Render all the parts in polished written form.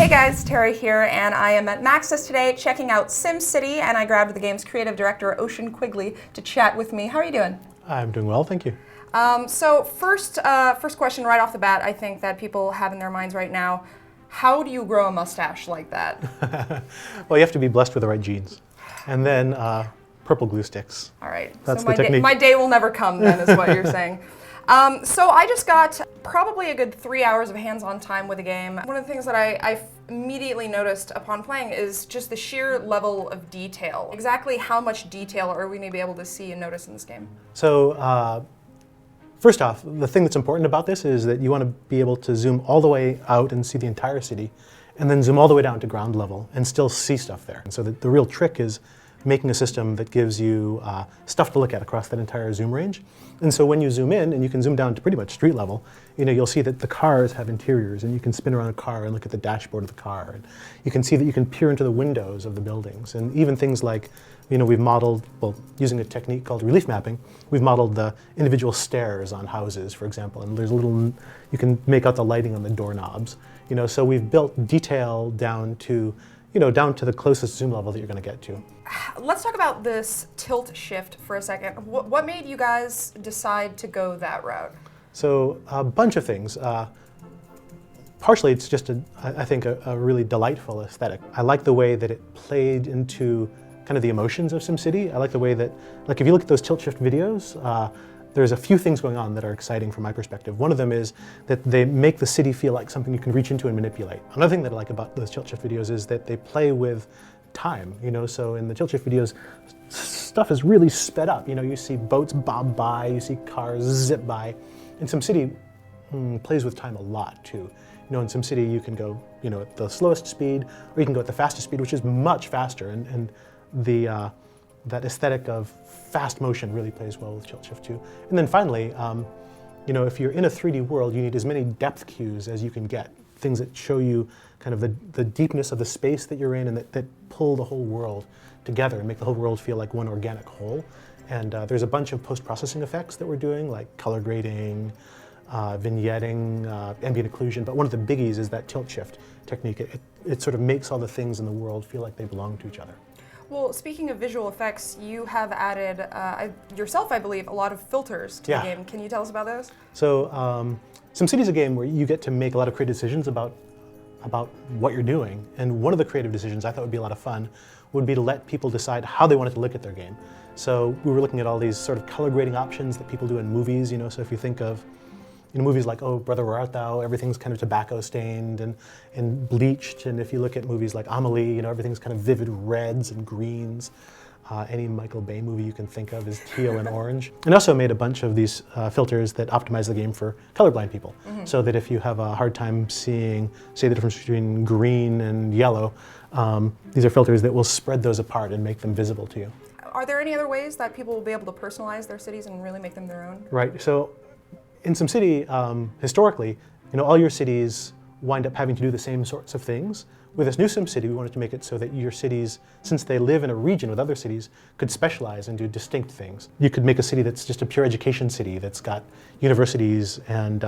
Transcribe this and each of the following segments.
Hey guys, Tara here, and I am at Maxis today checking out SimCity, and I grabbed the game's creative director, Quigley, to chat with me. How are you doing? I'm doing well, thank you. So first question right off the bat, I think that people have in their minds right now, how do you grow a mustache like that? Well, you have to be blessed with the right genes. And then purple glue sticks. All right, That's so the technique. My day will never come then, is what you're saying. So I just got probably a good 3 hours of hands-on time with the game. One of the things that I immediately noticed upon playing is just the sheer level of detail. Exactly how much detail are we going to be able to see and notice in this game? So first off, the thing that's important about this is that you want to be able to zoom all the way out and see the entire city, and then zoom all the way down to ground level and still see stuff there. And so the real trick is making a system that gives you stuff to look at across that entire zoom range. And so when you zoom in, and you can zoom down to pretty much street level, you'll see that the cars have interiors, and you can spin around a car and look at the dashboard of the car. And you can see that you can peer into the windows of the buildings. And even things like, we've modeled, well, using a technique called relief mapping, we've modeled the individual stairs on houses, for example. And there's you can make out the lighting on the doorknobs. So we've built detail down to the closest zoom level that you're going to get to. Let's talk about this tilt shift for a second. What made you guys decide to go that route? So a bunch of things. Partially, it's just, I think, a really delightful aesthetic. I like the way that it played into kind of the emotions of SimCity. I like the way that, like, if you look at those tilt shift videos, there's a few things going on that are exciting from my perspective. One of them is that they make the city feel like something you can reach into and manipulate. Another thing that I like about those tilt shift videos is that they play with time. So in the tilt shift videos, stuff is really sped up. You see boats bob by, you see cars zip by. And SimCity plays with time a lot too. In SimCity you can go at the slowest speed, or you can go at the fastest speed, which is much faster. And that aesthetic of fast motion really plays well with tilt shift too. And then finally, if you're in a 3D world, you need as many depth cues as you can get. Things that show you kind of the deepness of the space that you're in, and that pull the whole world together and make the whole world feel like one organic whole. And there's a bunch of post-processing effects that we're doing, like color grading, vignetting, ambient occlusion. But one of the biggies is that tilt shift technique. It sort of makes all the things in the world feel like they belong to each other. Well, speaking of visual effects, you have added, yourself, I believe, a lot of filters to the game. Can you tell us about those? So SimCity is a game where you get to make a lot of creative decisions about what you're doing. And one of the creative decisions I thought would be a lot of fun would be to let people decide how they wanted to look at their game. So we were looking at all these sort of color grading options that people do in movies. So if you think of movies like, Oh, Brother, Where Art Thou? Everything's kind of tobacco stained and bleached. And if you look at movies like Amelie, everything's kind of vivid reds and greens. Any Michael Bay movie you can think of is teal and orange. And also made a bunch of these filters that optimize the game for colorblind people. So that if you have a hard time seeing, say, the difference between green and yellow, these are filters that will spread those apart and make them visible to you. Are there any other ways that people will be able to personalize their cities and really make them their own? Right. So in SimCity, historically, all your cities wind up having to do the same sorts of things. With this new SimCity, we wanted to make it so that your cities, since they live in a region with other cities, could specialize and do distinct things. You could make a city that's just a pure education city, that's got universities and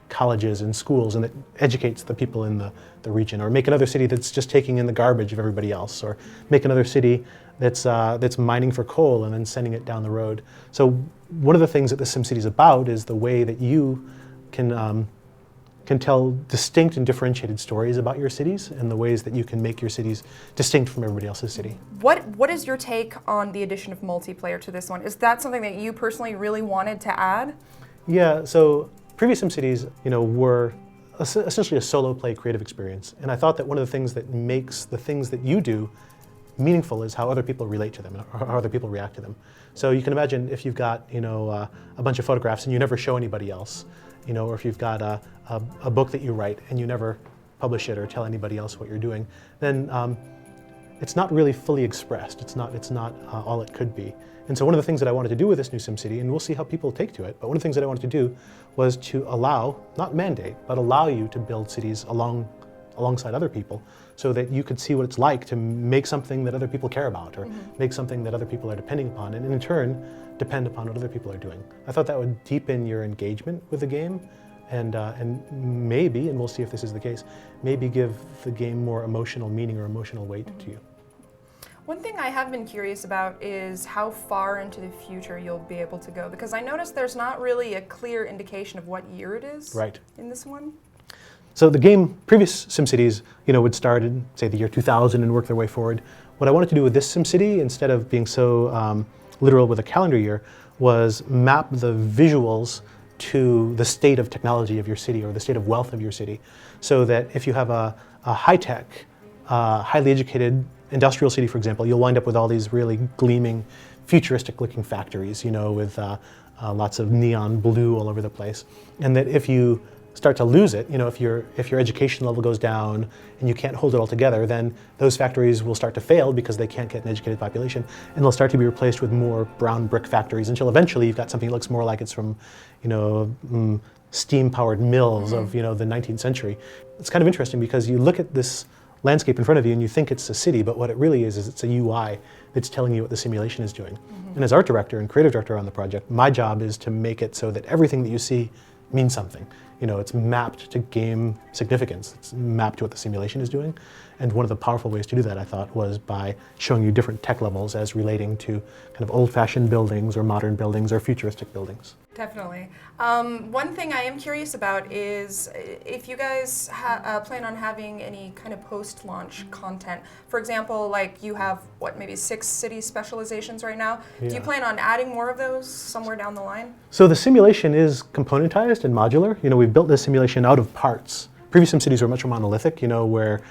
colleges and schools, and that educates the people in the region. Or make another city that's just taking in the garbage of everybody else. Or make another city that's mining for coal and then sending it down the road. So one of the things that the SimCity is about is the way that you can tell distinct and differentiated stories about your cities, and the ways that you can make your cities distinct from everybody else's city. What is your take on the addition of multiplayer to this one? Is that something that you personally really wanted to add? Yeah, so previous SimCities, were essentially a solo play creative experience. And I thought that one of the things that makes the things that you do meaningful is how other people relate to them, or how other people react to them. So you can imagine if you've got a bunch of photographs and you never show anybody else, or if you've got a book that you write and you never publish it or tell anybody else what you're doing, then it's not really fully expressed. It's not all it could be. And so one of the things that I wanted to do with this new SimCity, and we'll see how people take to it, but one of the things that I wanted to do was to allow, not mandate, but allow you to build cities alongside other people, so that you could see what it's like to make something that other people care about, or make something that other people are depending upon, and in turn depend upon what other people are doing. I thought that would deepen your engagement with the game and maybe, and we'll see if this is the case, maybe give the game more emotional meaning or emotional weight to you. One thing I have been curious about is how far into the future you'll be able to go, because I noticed there's not really a clear indication of what year it is in this one. So the game, previous SimCities, would start in, say, the year 2000 and work their way forward. What I wanted to do with this SimCity, instead of being so literal with a calendar year, was map the visuals to the state of technology of your city or the state of wealth of your city. So that if you have a high-tech, highly educated industrial city, for example, you'll wind up with all these really gleaming, futuristic-looking factories, with lots of neon blue all over the place. And that if you start to lose it, if your education level goes down and you can't hold it all together, then those factories will start to fail because they can't get an educated population, and they'll start to be replaced with more brown brick factories until eventually you've got something that looks more like it's from, steam-powered mills of, the 19th century. It's kind of interesting because you look at this landscape in front of you and you think it's a city, but what it really is it's a UI that's telling you what the simulation is doing. And as art director and creative director on the project, my job is to make it so that everything that you see means something. It's mapped to game significance. It's mapped to what the simulation is doing. And one of the powerful ways to do that, I thought, was by showing you different tech levels as relating to kind of old-fashioned buildings or modern buildings or futuristic buildings. Definitely. One thing I am curious about is if you guys plan on having any kind of post-launch content. For example, like you have, maybe 6 city specializations right now. Yeah. Do you plan on adding more of those somewhere down the line? So the simulation is componentized and modular. We've built this simulation out of parts. Previous SimCities were much more monolithic, where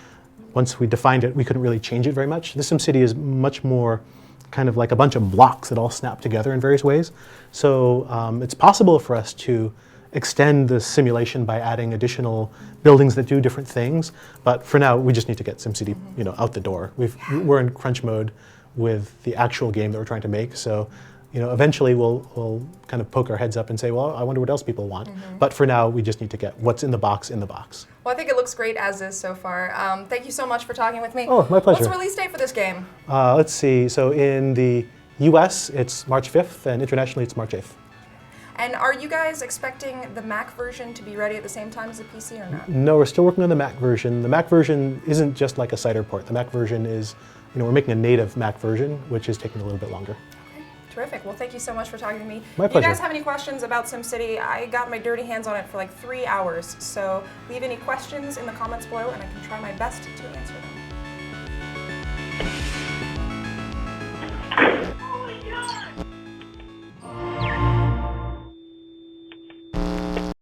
once we defined it, we couldn't really change it very much. This SimCity is much more kind of like a bunch of blocks that all snap together in various ways. So it's possible for us to extend the simulation by adding additional buildings that do different things. But for now, we just need to get SimCity, out the door. We're in crunch mode with the actual game that we're trying to make. So, eventually we'll kind of poke our heads up and say, well, I wonder what else people want. But for now, we just need to get what's in the box in the box. Well, I think it looks great as is so far. Thank you so much for talking with me. Oh, my pleasure. What's the release date for this game? Let's see. So in the US, it's March 5th, and internationally, it's March 8th. And are you guys expecting the Mac version to be ready at the same time as the PC or not? No, we're still working on the Mac version. The Mac version isn't just like a cider port. The Mac version is, we're making a native Mac version, which is taking a little bit longer. Terrific. Well, thank you so much for talking to me. My pleasure. If you guys have any questions about SimCity, I got my dirty hands on it for like 3 hours. So leave any questions in the comments below and I can try my best to answer them.